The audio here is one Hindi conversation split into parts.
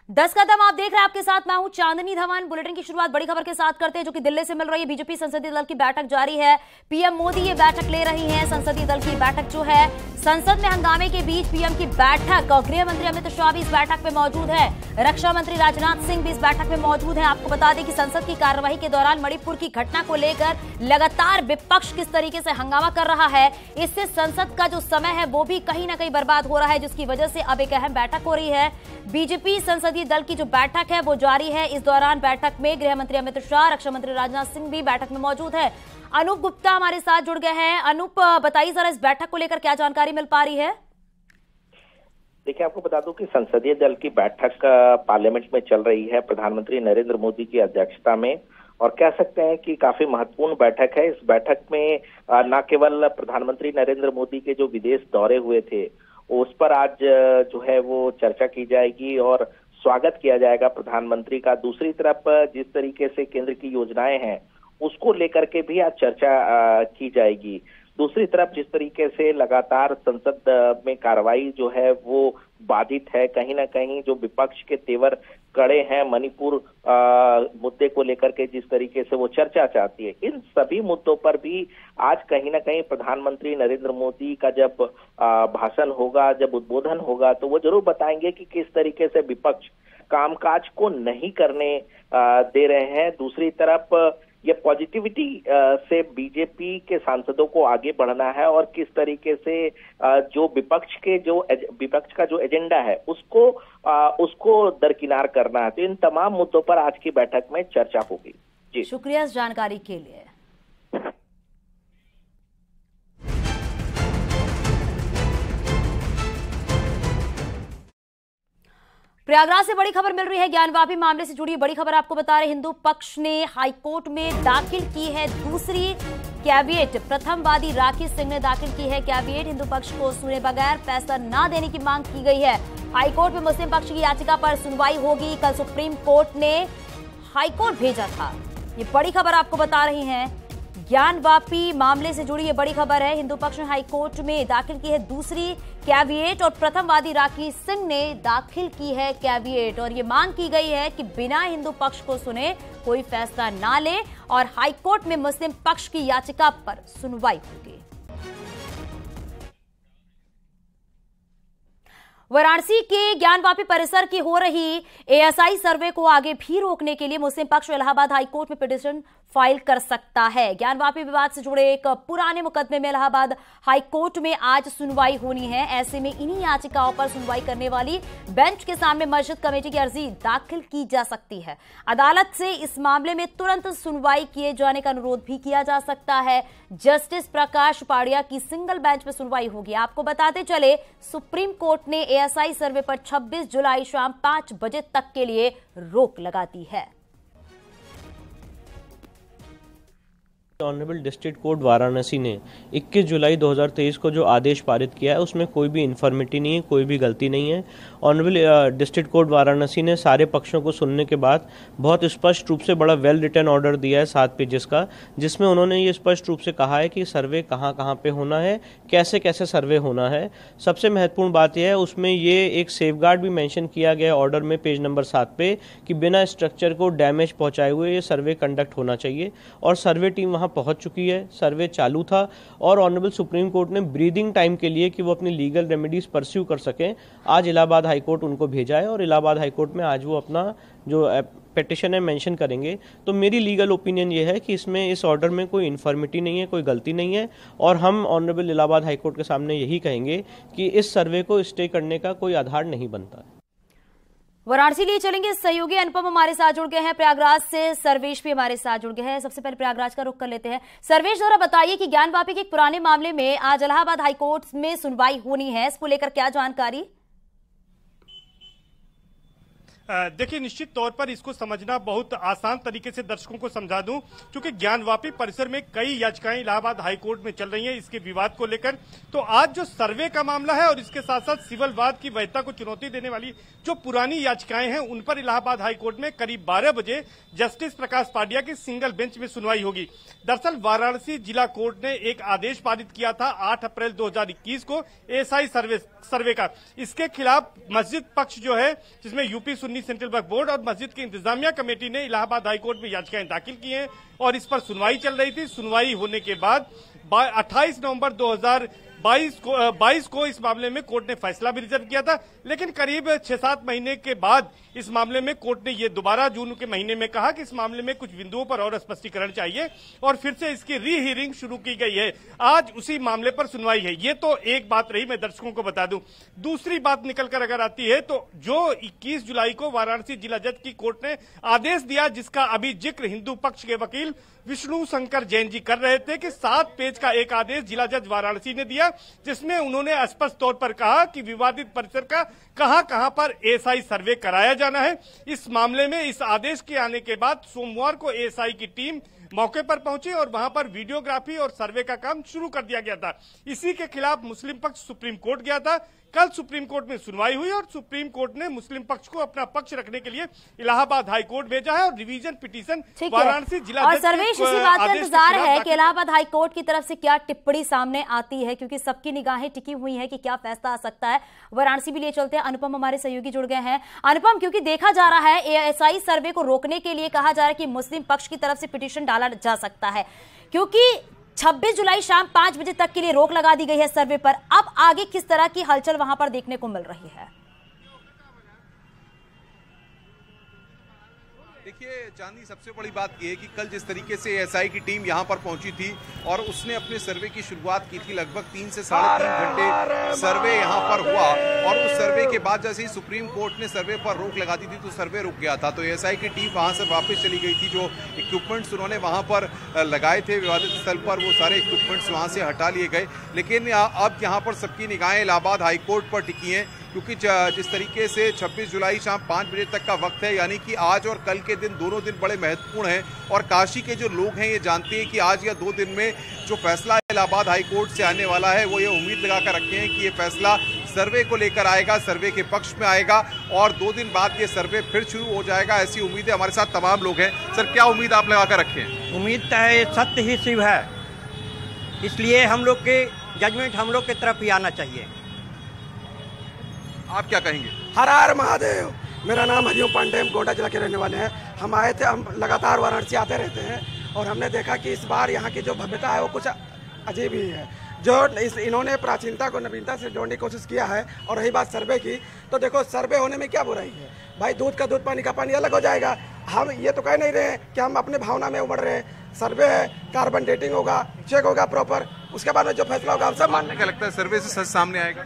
10 कदम आप देख रहे हैं, आपके साथ मैं हूं चांदनी धवन। बुलेटिन की शुरुआत बड़ी खबर के साथ करते हैं जो कि दिल्ली से मिल रही है। बीजेपी संसदीय दल की बैठक जारी है। पीएम मोदी ये बैठक ले रही हैं। संसदीय दल की बैठक जो है, संसद में हंगामे के बीच पीएम की बैठक और गृह मंत्री अमित शाह भी इस बैठक में मौजूद है। रक्षा मंत्री राजनाथ सिंह भी इस बैठक में मौजूद है। आपको बता दें कि संसद की कार्यवाही के दौरान मणिपुर की घटना को लेकर लगातार विपक्ष किस तरीके से हंगामा कर रहा है, इससे संसद का जो समय है वो भी कहीं ना कहीं बर्बाद हो रहा है, जिसकी वजह से अब एक अहम बैठक हो रही है। बीजेपी संसदीय दल की जो बैठक है वो जारी है। इस दौरान बैठक में गृह मंत्री अमित शाह, रक्षा मंत्री राजनाथ सिंह भी बैठक में मौजूद है। अनूप गुप्ता हमारे साथ जुड़ गए हैं। अनूप, बताइए जरा इस बैठक को लेकर क्या जानकारी मिल पा रही है? देखिए, आपको बता दूं कि संसदीय दल की बैठक पार्लियामेंट में चल रही है प्रधानमंत्री नरेंद्र मोदी की अध्यक्षता में, और कह सकते हैं कि काफी महत्वपूर्ण बैठक है। इस बैठक में न केवल प्रधानमंत्री नरेंद्र मोदी के जो विदेश दौरे हुए थे उस पर आज जो है वो चर्चा की जाएगी और स्वागत किया जाएगा प्रधानमंत्री का। दूसरी तरफ जिस तरीके से केंद्र की योजनाएं हैं उसको लेकर के भी आज चर्चा की जाएगी। दूसरी तरफ जिस तरीके से लगातार संसद में कार्रवाई जो है वो बाधित है, कहीं ना कहीं जो विपक्ष के तेवर कड़े हैं मणिपुर मुद्दे को लेकर के जिस तरीके से वो चर्चा चाहती है, इन सभी मुद्दों पर भी आज कहीं ना कहीं प्रधानमंत्री नरेंद्र मोदी का जब भाषण होगा, जब उद्बोधन होगा, तो वो जरूर बताएंगे कि किस तरीके से विपक्ष कामकाज को नहीं करने दे रहे हैं। दूसरी तरफ ये पॉजिटिविटी से बीजेपी के सांसदों को आगे बढ़ना है और किस तरीके से जो विपक्ष का जो एजेंडा है उसको दरकिनार करना है। तो इन तमाम मुद्दों पर आज की बैठक में चर्चा होगी। जी, शुक्रिया इस जानकारी के लिए। प्रयागराज से बड़ी खबर मिल रही है। ज्ञानवापी मामले से जुड़ी बड़ी खबर आपको बता रहे। हिंदू पक्ष ने हाईकोर्ट में दाखिल की है दूसरी कैविएट। प्रथम वादी राकेश सिंह ने दाखिल की है कैविएट। हिंदू पक्ष को सुने बगैर पैसा न देने की मांग की गई है। हाईकोर्ट में मुस्लिम पक्ष की याचिका पर सुनवाई होगी। कल सुप्रीम कोर्ट ने हाईकोर्ट भेजा था। ये बड़ी खबर आपको बता रही हैं। ज्ञानवापी मामले से जुड़ी ये बड़ी खबर है। हिंदू पक्ष ने हाईकोर्ट में दाखिल की है दूसरी कैविएट और प्रथमवादी राकेश सिंह ने दाखिल की है कैविएट, और ये मांग की गई है कि बिना हिंदू पक्ष को सुने कोई फैसला ना ले और हाईकोर्ट में मुस्लिम पक्ष की याचिका पर सुनवाई होगी। वाराणसी के ज्ञानवापी परिसर की हो रही एएसआई सर्वे को आगे भी रोकने के लिए मुस्लिम पक्ष इलाहाबाद हाईकोर्ट में पिटीशन फाइल कर सकता है। ज्ञानवापी विवाद से जुड़े एक पुराने मुकदमे में इलाहाबाद हाईकोर्ट में आज सुनवाई होनी है। ऐसे में इन्हीं याचिकाओं पर सुनवाई करने वाली बेंच के सामने मस्जिद कमेटी की अर्जी दाखिल की जा सकती है। अदालत से इस मामले में तुरंत सुनवाई किए जाने का अनुरोध भी किया जा सकता है। जस्टिस प्रकाश पाड़िया की सिंगल बेंच में सुनवाई होगी। आपको बताते चले, सुप्रीम कोर्ट ने एएसआई सर्वे पर 26 जुलाई शाम 5 बजे तक के लिए रोक लगा दी है। ऑनरेबल डिस्ट्रिक्ट कोर्ट वाराणसी ने 21 जुलाई 2023 को जो आदेश पारित किया है उसमें कोई भी इन्फॉर्मिटी नहीं है, कोई भी गलती नहीं है। ऑनरेबल डिस्ट्रिक्ट कोर्ट वाराणसी ने सारे पक्षों को सुनने के बाद बहुत स्पष्ट रूप से बड़ा वेल रिटन ऑर्डर दिया है 7 पेजेस का, जिसमें उन्होंने ये स्पष्ट रूप से कहा है कि सर्वे कहाँ कहाँ पे होना है, कैसे कैसे सर्वे होना है। सबसे महत्वपूर्ण बात यह है, उसमें ये एक सेफगार्ड भी मेंशन किया गया ऑर्डर में पेज नंबर 7 पे कि बिना स्ट्रक्चर को डैमेज पहुंचाए हुए ये सर्वे कंडक्ट होना चाहिए। और सर्वे टीम वहाँ पहुंच चुकी है, सर्वे चालू था और ऑनरेबल सुप्रीम कोर्ट ने ब्रीदिंग टाइम के लिए कि वो अपनी लीगल रेमेडीज परस्यू कर सकें, आज इलाहाबाद हाईकोर्ट उनको भेजा है और इलाहाबाद हाईकोर्ट में आज वो अपना जो पिटीशन है मेंशन करेंगे। तो मेरी लीगल ओपिनियन ये है कि इसमें इस ऑर्डर में कोई इन्फॉर्मिटी नहीं है, कोई गलती नहीं है, और हम ऑनरेबल इलाहाबाद हाईकोर्ट के सामने यही कहेंगे कि इस सर्वे को स्टे करने का कोई आधार नहीं बनता है। वाराणसी लिए चलेंगे सहयोगी अनुपम हमारे साथ जुड़ गए हैं। प्रयागराज से सर्वेश भी हमारे साथ जुड़ गए हैं। सबसे पहले प्रयागराज का रुख कर लेते हैं। सर्वेश, जरा बताइए कि ज्ञानवापी के एक पुराने मामले में आज इलाहाबाद हाईकोर्ट में सुनवाई होनी है, इसको लेकर क्या जानकारी? देखिए, निश्चित तौर पर इसको समझना बहुत आसान तरीके से दर्शकों को समझा दूं, क्योंकि ज्ञानवापी परिसर में कई याचिकाएं इलाहाबाद हाईकोर्ट में चल रही हैं इसके विवाद को लेकर। तो आज जो सर्वे का मामला है और इसके साथ साथ सिविल वाद की वैधता को चुनौती देने वाली जो पुरानी याचिकाएं हैं उन पर इलाहाबाद हाईकोर्ट में करीब 12 बजे जस्टिस प्रकाश पाड़िया की सिंगल बेंच में सुनवाई होगी। दरअसल वाराणसी जिला कोर्ट ने एक आदेश पारित किया था 8 अप्रैल 2021 को एएसआई सर्वे का। इसके खिलाफ मस्जिद पक्ष जो है, जिसमें यूपी सुन्नी सुन्नी सेंट्रल वक्फ बोर्ड और मस्जिद की इंतजामिया कमेटी ने इलाहाबाद हाईकोर्ट में याचिकाएं दाखिल की हैं और इस पर सुनवाई चल रही थी। सुनवाई होने के बाद 28 नवंबर 2022 को इस मामले में कोर्ट ने फैसला भी रिजर्व किया था, लेकिन करीब 6-7 महीने के बाद इस मामले में कोर्ट ने ये दोबारा जून के महीने में कहा कि इस मामले में कुछ बिंदुओं पर और स्पष्टीकरण चाहिए और फिर से इसकी री हियरिंग शुरू की गई है। आज उसी मामले पर सुनवाई है। ये तो एक बात रही, मैं दर्शकों को बता दूं। दूसरी बात निकल कर अगर आती है तो जो 21 जुलाई को वाराणसी जिला जज की कोर्ट ने आदेश दिया, जिसका अभी जिक्र हिंदू पक्ष के वकील विष्णु शंकर जैन जी कर रहे थे कि 7 पेज का एक आदेश जिला जज वाराणसी ने दिया, जिसमें उन्होंने स्पष्ट तौर पर कहा कि विवादित परिसर का कहां पर एएसआई सर्वे कराया जाना है। इस मामले में इस आदेश के आने के बाद सोमवार को एएसआई की टीम मौके पर पहुंची और वहां पर वीडियोग्राफी और सर्वे का काम शुरू कर दिया गया था। इसी के खिलाफ मुस्लिम पक्ष सुप्रीम कोर्ट गया था। कल सुप्रीम कोर्ट में सुनवाई हुई और सुप्रीम कोर्ट ने मुस्लिम पक्ष को अपना पक्ष रखने के लिए इलाहाबाद हाई कोर्ट भेजा है और रिवीजन पिटीशन वाराणसी जिला और सर्वेश इसी बात का इंतजार है कि इलाहाबाद हाई कोर्ट की तरफ से क्या टिप्पणी सामने आती है, क्योंकि सबकी निगाहें टिकी हुई हैं कि क्या फैसला आ सकता है। वाराणसी भी लिए चलते हैं, अनुपम हमारे सहयोगी जुड़ गए हैं। अनुपम, क्योंकि देखा जा रहा है एएसआई सर्वे को रोकने के लिए कहा जा रहा है कि मुस्लिम पक्ष की तरफ से पिटीशन डाला जा सकता है, क्योंकि 26 जुलाई शाम 5 बजे तक के लिए रोक लगा दी गई है सर्वे पर। अब आगे किस तरह की हलचल वहां पर देखने को मिल रही है? देखिए चांदी, सबसे बड़ी बात यह है कि कल जिस तरीके से एएसआई की टीम यहां पर पहुंची थी और उसने अपने सर्वे की शुरुआत की थी, लगभग 3 से 3.5 घंटे सर्वे यहां पर हुआ और उस सर्वे के बाद जैसे ही सुप्रीम कोर्ट ने सर्वे पर रोक लगा दी थी तो सर्वे रुक गया था। तो एएसआई की टीम वहां से वापस चली गई थी। जो इक्विपमेंट्स उन्होंने वहां पर लगाए थे विवादित स्थल पर, वो सारे इक्विपमेंट्स वहां से हटा लिए गए। लेकिन अब यहाँ पर सबकी निगाहें इलाहाबाद हाईकोर्ट पर टिकी हैं, क्योंकि जिस तरीके से 26 जुलाई शाम 5 बजे तक का वक्त है, यानी कि आज और कल के दिन दोनों दिन बड़े महत्वपूर्ण हैं और काशी के जो लोग हैं ये जानते हैं कि आज या 2 दिन में जो फैसला इलाहाबाद हाई कोर्ट से आने वाला है वो ये उम्मीद लगाकर रखे हैं कि ये फैसला सर्वे को लेकर आएगा, सर्वे के पक्ष में आएगा और 2 दिन बाद ये सर्वे फिर शुरू हो जाएगा, ऐसी उम्मीद है। हमारे साथ तमाम लोग हैं। सर, क्या उम्मीद आप लगाकर रखे हैं? उम्मीद तो है सत्य ही शिव है, इसलिए हम लोग के जजमेंट हम लोग की तरफ ही आना चाहिए। आप क्या कहेंगे? हर हर महादेव। मेरा नाम हरिओम पांडे, हम गोंडा जिला के रहने वाले हैं। हम आए थे, हम लगातार वाराणसी आते रहते हैं और हमने देखा कि इस बार यहाँ की जो भव्यता है वो कुछ अजीब ही है। जो इन्होंने प्राचीनता को नवीनता से जोड़ने की कोशिश किया है। और रही बात सर्वे की, तो देखो सर्वे होने में क्या बुराई है भाई, दूध का दूध पानी का पानी अलग हो जाएगा। हम ये तो कह नहीं रहे कि हम अपने भावना में उमड़ रहे हैं। सर्वे है, कार्बन डेटिंग होगा, चेक होगा प्रॉपर, उसके बाद में जो फैसला होगा हम सब मानने। क्या लगता है सर्वे से सच सामने आएगा?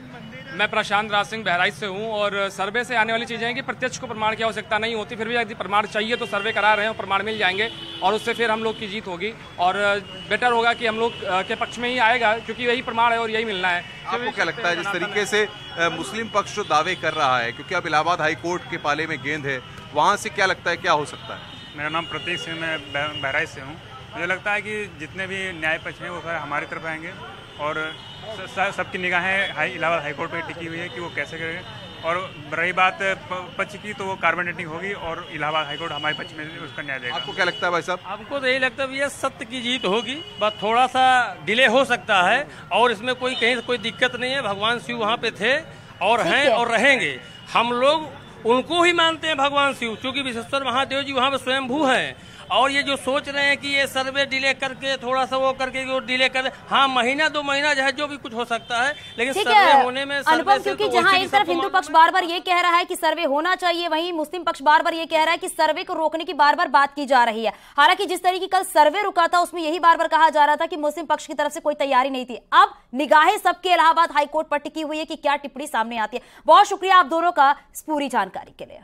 मैं प्रशांत राज सिंह बहराइच से हूं और सर्वे से आने वाली चीजें हैं कि प्रत्यक्ष को प्रमाण की आवश्यकता नहीं होती, फिर भी यदि प्रमाण चाहिए तो सर्वे करा रहे हैं और प्रमाण मिल जाएंगे और उससे फिर हम लोग की जीत होगी और बेटर होगा कि हम लोग के पक्ष में ही आएगा, क्योंकि यही प्रमाण है और यही मिलना है। आपको क्या लगता है जिस तरीके से मुस्लिम पक्ष जो दावे कर रहा है, क्योंकि अब इलाहाबाद हाई कोर्ट के पाले में गेंद है, वहाँ से क्या लगता है क्या हो सकता है? मेरा नाम प्रतीक सिंह, मैं बहराइच से हूँ। मुझे लगता है कि जितने भी न्याय पक्ष हैं वो हमारी तरफ आएंगे और सबकी निगाहें इलाहाबाद हाई कोर्ट पर टिकी हुई है कि वो कैसे करेंगे। और रही बात पक्ष की, तो वो कार्बन डेटिंग होगी और इलाहाबाद हाई कोर्ट हमारे पक्ष में उसका न्याय देगा। आपको क्या लगता है भाई साहब? हमको तो यही लगता है ये सत्य की जीत होगी, बस थोड़ा सा डिले हो सकता है और इसमें कोई कहीं से कोई दिक्कत नहीं है। भगवान शिव वहाँ पे थे और हैं और रहेंगे। हम लोग उनको ही मानते हैं भगवान शिव, क्योंकि विश्वेश्वर महादेव जी वहाँ पे स्वयंभू हैं। और ये जो सोच रहे हैं कि ये सर्वे डिले करके थोड़ा सा वो करके वो डिले कर, हाँ महीना 2 महीना जो है जो भी कुछ हो सकता है, लेकिन सर्वे होने में अनुपम, क्योंकि जहां एक तरफ हिंदू पक्ष बार बार ये कह रहा है कि सर्वे होना चाहिए, वहीं मुस्लिम पक्ष बार बार ये कह रहा है कि सर्वे को रोकने की बार बार बात की जा रही है। हालांकि जिस तरीके कल सर्वे रुका था उसमें यही बार बार कहा जा रहा था कि मुस्लिम पक्ष की तरफ से कोई तैयारी नहीं थी। अब निगाहें सबके इलाहाबाद हाईकोर्ट पर टिकी हुई है कि क्या टिप्पणी सामने आती है। बहुत शुक्रिया आप दोनों का इस पूरी जानकारी के लिए।